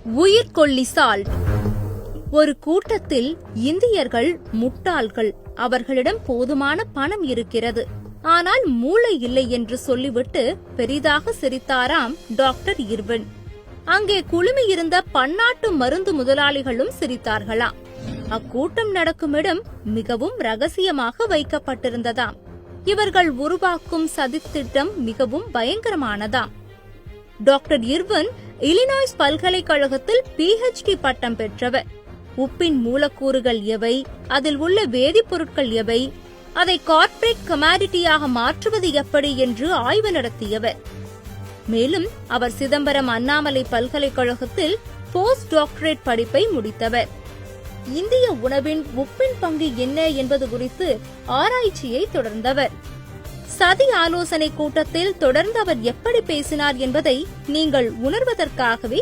உயிர்கொல்லி salt. ஒரு கூட்டத்தில் இந்தியர்கள் முட்டாள்கள், அவர்களிடம் போதுமான பணம் இருக்கிறது, ஆனால் மூளை இல்லை என்று சொல்லிவிட்டு பெரிதாக சிரித்தாராம் டாக்டர் இர்வின். அங்கே குழுமியிருந்த பன்னாட்டு மருந்து முதலாளிகளும் சிரித்தார்களாம். அக்கூட்டம் நடக்கும் இடம் மிகவும் ரகசியமாக வைக்கப்பட்டிருந்ததாம். இவர்கள் உருவாக்கும் சதித்திட்டம் மிகவும் பயங்கரமானதாம். டாக்டர் இர்வின் இலினாய்ஸ் பல்கலைக்கழகத்தில் PhD பட்டம் பெற்றவர். உப்பின் மூலக்கூறுகள் எவை, அதில் உள்ள வேதிப்பொருட்கள் எவை, அதை கார்ப்பரேட் கமாடிட்டியாக மாற்றுவது எப்படி என்று ஆய்வு நடத்தியவர். மேலும் அவர் சிதம்பரம் அண்ணாமலை பல்கலைக்கழகத்தில் போஸ்ட் டாக்டரேட் படிப்பை முடித்தவர். இந்திய உணவின் உப்பின் பங்கு என்ன என்பது குறித்து ஆராய்ச்சியை தொடர்ந்தவர். சதி ஆலோசனை கூட்டத்தில் தொடர்ந்து அவர் எப்படி பேசினார் என்பதை நீங்கள் உணர்வதற்காகவே